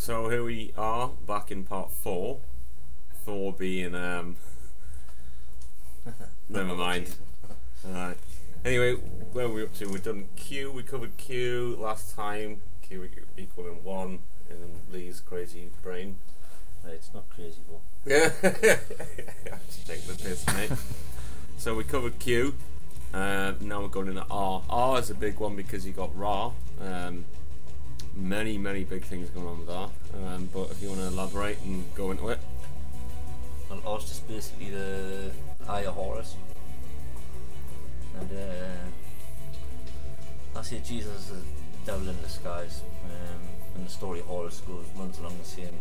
So here we are back in part 4. 4 being never mind. Alright. Anyway, where are we up to? We've done Q, we covered Q last time. Q equaling 1 in Lee's crazy brain. It's not crazy, but yeah. Just take the piss, mate. So we covered Q. Now we're going into R. R is a big one because you got Ra. Many big things going on with R. But if you want to elaborate and go into it. well, R's just basically the Eye of Horus. And I say Jesus is the devil in disguise. And the story of Horus runs along the same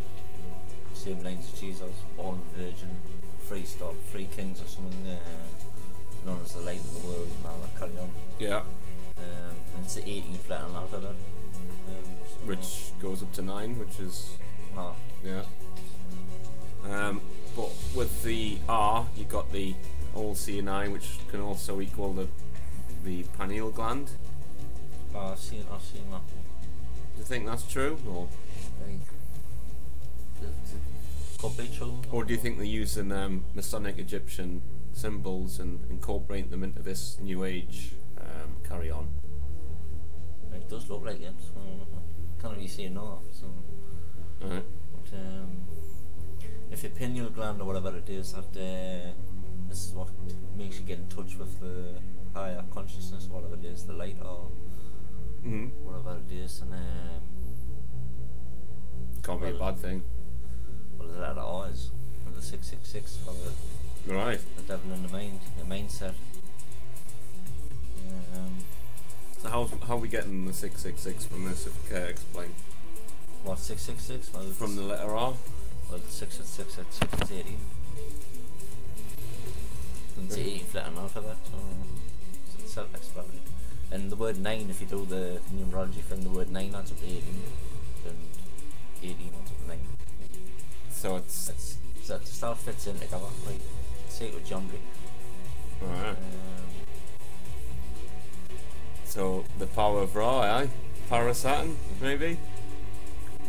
lines as Jesus, born virgin, free kings or something, known as the light of the world and all that carry on. Yeah. And it's the 18th letter in the alphabet. Which goes up to 9, which is... No. Yeah. But with the R, you got the all-seeing eye, which can also equal the pineal gland. Oh, I've seen that. Do you think that's true, or? Could be true. Or do you think they're using Masonic Egyptian symbols and incorporating them into this New Age carry on? It does look like it. So can't really say no. So, Alright. but, if your pineal gland or whatever it is, that this is what makes you get in touch with the higher consciousness, whatever it is, the light or whatever it is, and Can't be a bad thing. well, the letter R is the 666 for Right. the devil in the mind, the mindset. So how are we getting the 666 from this, if you care explain? What, 666? Well, From the letter R? well, 666 at 6 is 18. And it's the 18th letter in the alphabet, so it's self-explanatory. And the word 9, if you do the numerology from the word 9 adds up to 18, and 18 adds up to 9. So it's... That just all fits in together, like sacred geometry. Alright. So the power of Ra, aye? Parasaturn, maybe?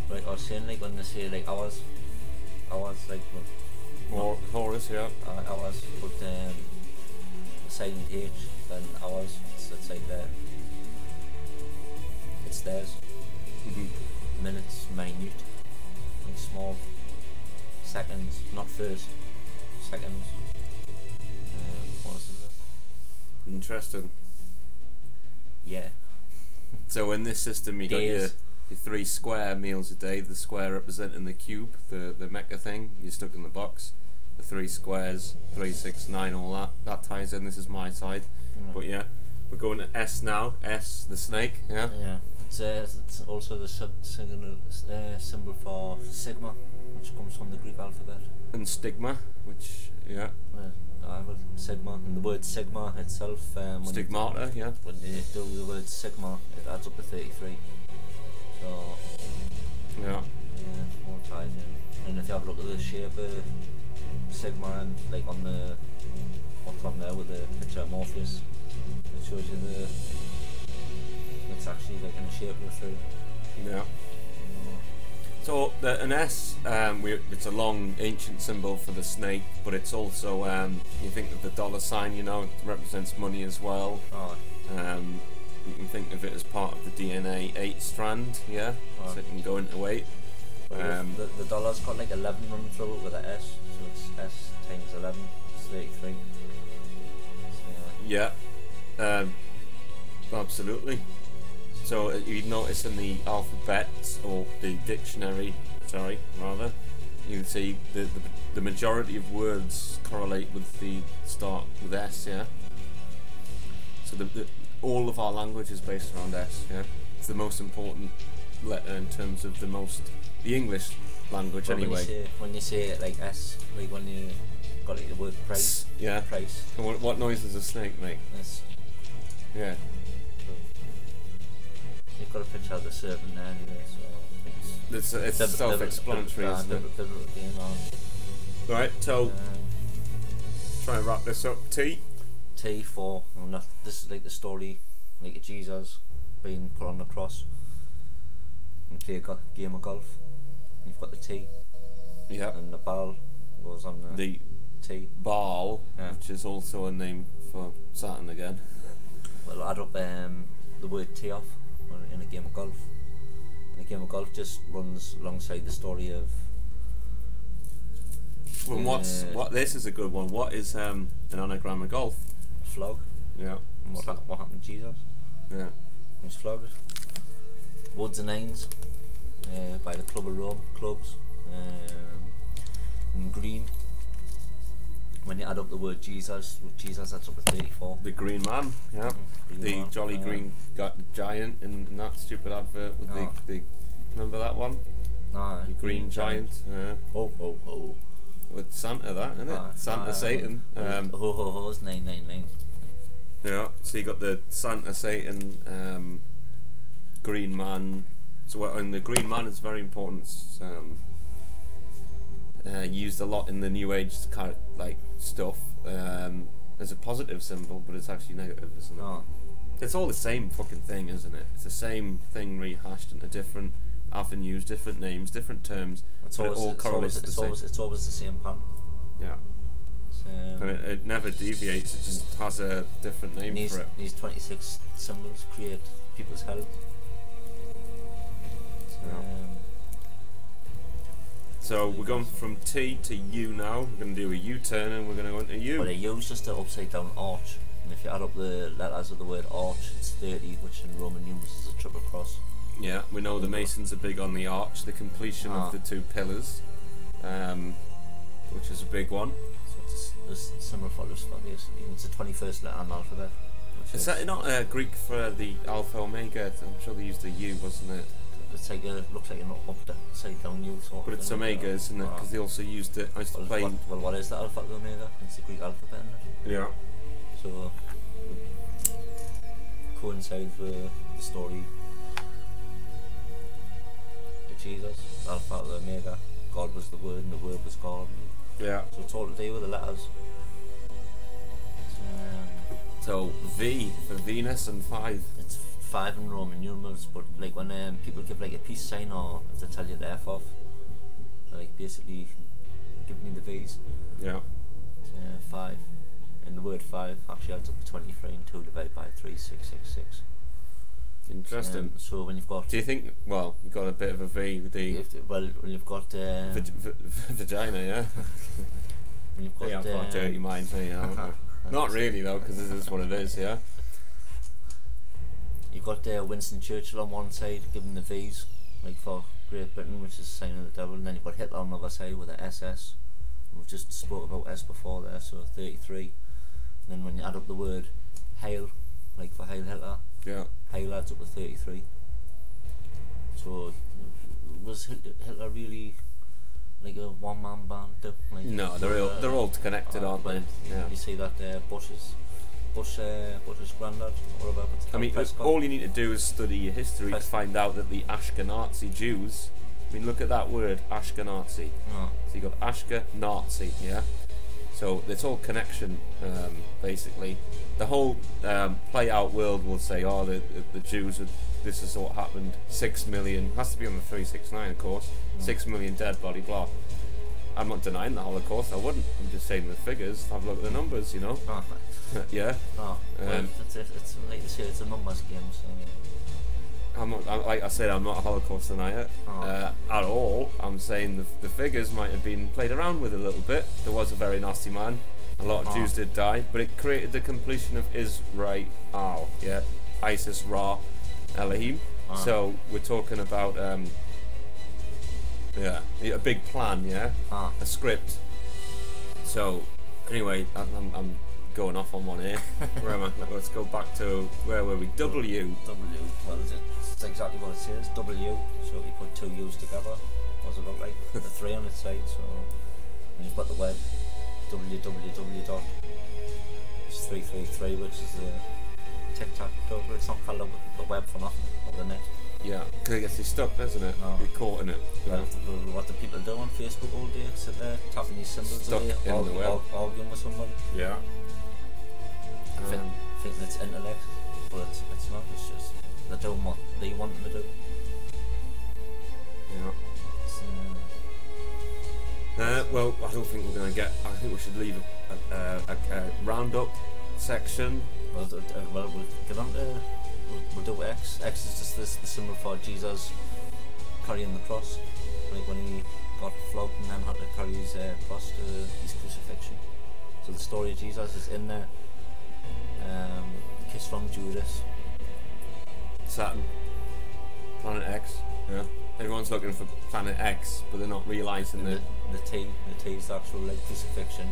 Like I was saying, like when they say like hours like Or Horus, yeah. hours, but the silent H, then hours, it's like there. It's theirs. Minutes, minute, like small. Seconds, not first. Seconds. What is it? Interesting. Yeah. So in this system you got your 3 square meals a day, the square representing the cube, the mecha thing, you're stuck in the box. The 3 squares, 3, 6, 9, all that ties in. This is my side. But yeah, we're going to S now. S, the snake, yeah? Yeah. It's also the symbol for sigma, which comes from the Greek alphabet. And stigma, which, yeah. Well, sigma, and the word sigma itself, Stigmata, yeah. when you do the word sigma, it adds up to 33. So, Yeah. more ties in. And if you have a look at the shape of sigma, and like on the what's on there with the picture of Morpheus, it shows you it's actually like in the shape of a 3. Yeah. So an S, it's a long ancient symbol for the snake, but it's also you think of the dollar sign, you know, it represents money as well. Oh. You can think of it as part of the DNA 8 strand, yeah. Oh. So it can go into 8. The dollar's got like 11 running through it with an S, so it's S times 11, it's 33. So, yeah. Absolutely. So you'd notice in the alphabet, or the dictionary, sorry, rather, you can see the majority of words correlate with the start with S, yeah? So all of our language is based around S, yeah? It's the most important letter in terms of the English language, well, anyway. When you say it like S, like when you got like the word price. Yeah. Price. And what noise does a snake make? S. Yeah. You've got a picture of the serpent there anyway, so It's self-explanatory, isn't it? Right, so try and wrap this up. T for, this is like the story, like of Jesus being put on the cross and play a game of golf. You've got the T. Yeah. And the ball goes on The T. ball, which is also a name for Saturn again. Well, add up the word tee off in a game of golf. And a game of golf just runs alongside the story of. Well, this is a good one. What is an anagram of golf? Flog. Yeah. And what happened to Jesus? Yeah. He was flogged. Woods and Nines by the Club of Rome clubs. And green. When you add up the word Jesus, Jesus adds up to 34. The Green Man, yeah. The Jolly Green Giant in that stupid advert with the remember that one? No. The Green Giant. Oh, oh, oh. With Santa, that, isn't it? Santa Satan. Ho's 999. Yeah, so you got the Santa Satan, Green Man. So and the Green Man is very important. Used a lot in the New Age kind of like stuff as a positive symbol, but it's actually negative, isn't it? Oh. It's all the same fucking thing, isn't it? It's the same thing rehashed into different avenues, different names, different terms. It all correlates the same. It's always the same pattern. Yeah. And it never deviates. It just has a different name for it. These 26 symbols create people's health. So we're going from T to U now. We're going to do a U-turn and we're going to go into U. Well, a U is just an upside down arch. And if you add up the letters of the word arch, it's 30, which in Roman numerals is a triple cross. Yeah, we know the Masons are big on the arch, the completion of the two pillars, which is a big one. So it's similar for this, basically. It's the 21st letter in the alphabet. Is that not Greek for the Alpha Omega? I'm sure they used the U, wasn't it? It's like looks like an upside down U sort. But it's Omega, isn't it? Because they also used it. I used to play. Well, what is the Alpha Omega? It's the Greek alphabet, isn't it? Yeah. So coincides with the story of Jesus, Alpha Omega. God was the Word, and the Word was God. Yeah. So it's all to do with the letters. So V for Venus and 5. It's 5 in Roman numerals, but like when people give like a peace sign or if they tell you to F off, like basically give me the V's. Yeah. 5. And the word 5 actually adds up to 23 and 2 divided by 3, 6, 6, 6. Interesting. So when you've got... Do you think, well, you've got a bit of a V with the... When you've got... vagina, yeah? When you've got... Yeah, I've got dirty mind, yeah. Not really though, because this is what it is, yeah? You've got Winston Churchill on one side giving the V's, like for Great Britain, which is the sign of the devil, and then you've got Hitler on the other side with the SS. We've just spoke about S before there, so 33. And then when you add up the word Hail, like for Hail Hitler, yeah, Hail adds up to 33. So was Hitler really like a one-man band? Like, no, they're all connected, aren't they? Yeah. You see that Bush's granddad, or whatever. I mean, all you need to do is study your history to find out that the Ashkenazi Jews. I mean, look at that word, Ashkenazi. Oh. So you got Ashkenazi, yeah. So it's all connection, basically. The whole play-out world will say, oh, the Jews, this is what happened. 6 million has to be on the 369, of course. 6 million dead, blah blah. I'm not denying the Holocaust. I wouldn't. I'm just saying the figures. Have a look at the numbers, you know. Oh. Yeah. Oh. Well, it's like you say, it's a numbers game. So. Like I said, I'm not a Holocaust denier at all. I'm saying the figures might have been played around with a little bit. There was a very nasty man. A lot of Jews did die, but it created the completion of Israel. Yeah, Isis, Ra, Elohim. So we're talking about a big plan. Yeah, a script. So anyway, I'm going off on one here. Where am I? Let's go back to where were we? W. Well, it's exactly what it says. W. So if you put 2 U's together, what does it look like? The 3 on its side. So and you've got the web. www. It's 333, which is the tic-tac-toe. It's not called the web for nothing, or the net. Yeah, because it gets you stuck, doesn't it? No. You're caught in it. Well, what do people do on Facebook all day? Sit there tapping these symbols stuck away, in the web. arguing with somebody. Yeah. Thinking it's intellect, but it's not. It's just they're doing what they want them to do. Yeah. Well, I don't think we're going to get. I think we should leave a roundup section. Well, we'll get on to. We'll do X. X is just the symbol for Jesus carrying the cross, like when he got flogged and then had to carry his cross to his crucifixion. So the story of Jesus is in there. Kiss from Judas. Saturn. Planet X. Yeah. Everyone's looking for Planet X, but they're not realising that the T is the actual like crucifixion.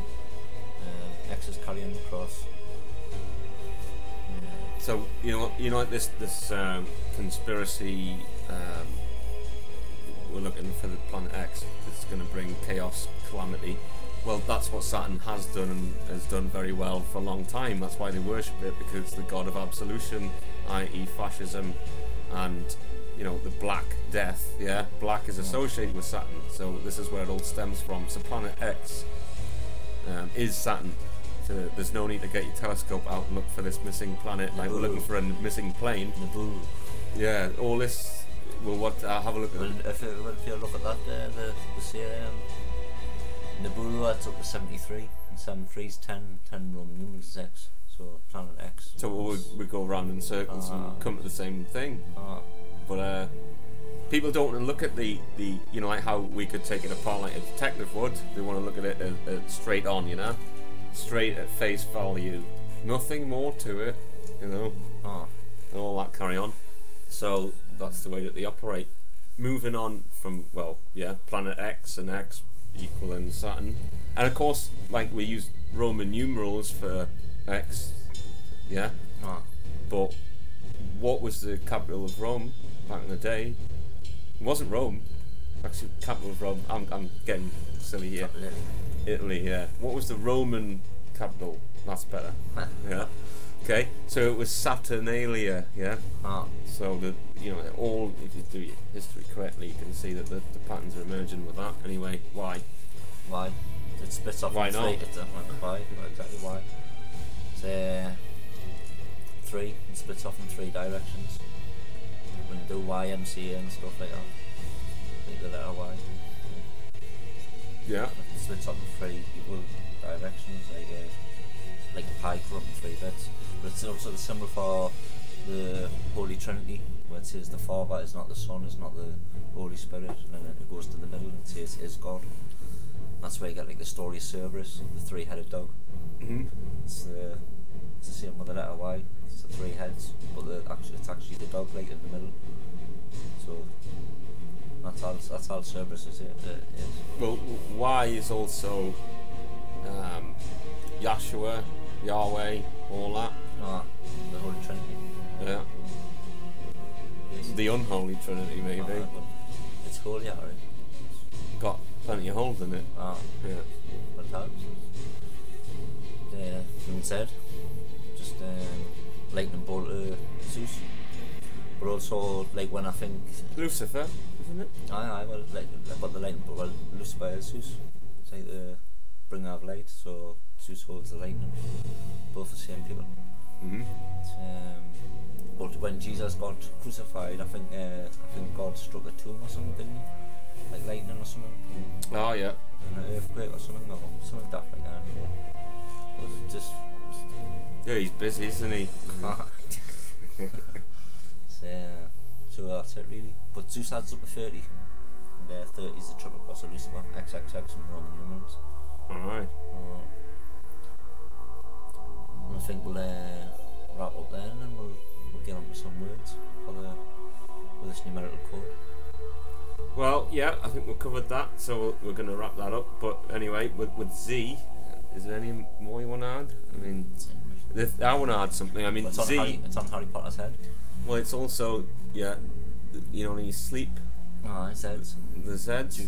X is carrying the cross. So you know like this conspiracy. We're looking for the Planet X. It's going to bring chaos, calamity. Well, that's what Saturn has done and has done very well for a long time. That's why they worship it, because it's the god of absolution, i.e. fascism, and the Black Death. Yeah, black is associated with Saturn, so this is where it all stems from. So Planet X is Saturn. So there's no need to get your telescope out and look for this missing planet like we're looking for a missing plane. Naboo. Yeah, all this. Well, have a look at it. If you look at that there, the say Naboo, that's up to 73, and 73 is 10 Roman numerals is X, so Planet X. So we go around in circles and come to the same thing. But people don't want to look at the like how we could take it apart like a detective would. They want to look at it straight on, straight at face value, nothing more to it, and all that carry on. So that's the way that they operate. Moving on from Planet X and X equaling Saturn, and of course, like we use Roman numerals for X, but what was the capital of Rome back in the day? It wasn't Rome. Actually, capital of Rome. I'm getting silly here. Italy, yeah. What was the Roman capital? That's better. Yeah. Okay. So it was Saturnalia, yeah. So all if you do your history correctly, you can see that the patterns are emerging with that. Anyway, why? Why? It splits off. Why in not? Three. Why? Exactly why? It's 3. It splits off in 3 directions. When you do YMCA and stuff like that, like the letter Y. Yeah. It splits off in 3 equal directions, like a pie cut in 3 bits. But it's also the symbol for the Holy Trinity, where it says the Father is not the Son, is not the Holy Spirit, and then it goes to the middle and says is God. That's where you get like the story of Cerberus, the 3-headed dog. It's the same with the letter Y. It's the 3 heads, but it's actually the dog like in the middle. So that's how Cerberus is. Well, Y is also Yahshua, Yahweh, all that. The Holy Trinity. Yeah. The unholy Trinity, maybe. It's holy, alright. Got plenty of holes in it. Yeah. But that. Instead, just lightning bolt Zeus. But also, like when I think Lucifer, isn't it? Well, but the lightning bolt, Lucifer is Zeus. It's like the bringer of light, so Zeus holds the lightning. Both the same people. But when Jesus got crucified, I think God struck a tomb or something, didn't he? Like lightning or something. Oh yeah. An earthquake or something, or something daft like that. But just. Yeah, he's busy, isn't he? So that's it really. But Zeus adds up to 30. And 30 is the triple cross of Lucifer, XXX and Roman numerals. Alright. I think we'll wrap up there, and then we'll get on to some words for this numerical code. Well, yeah, I think we've covered that, so we're going to wrap that up. But anyway, with Z, is there any more you want to add? I mean, I want to add something. I mean, it's Z. It's on Harry Potter's head. Well, it's also, when you sleep. Zeds. The Zeds. Z.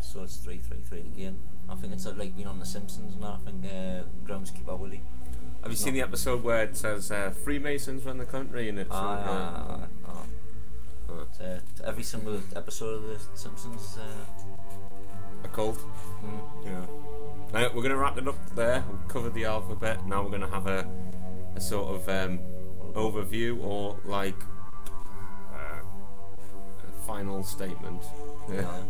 So it's 333 again. I think it's like on The Simpsons and that. I think groundskeeper Willie. Have you seen the episode where it says Freemasons run the country and it's every single episode of The Simpsons a cult? Yeah. Now, we're going to wrap it up there. We've covered the alphabet. Now we're going to have a sort of overview or like a final statement. Yeah.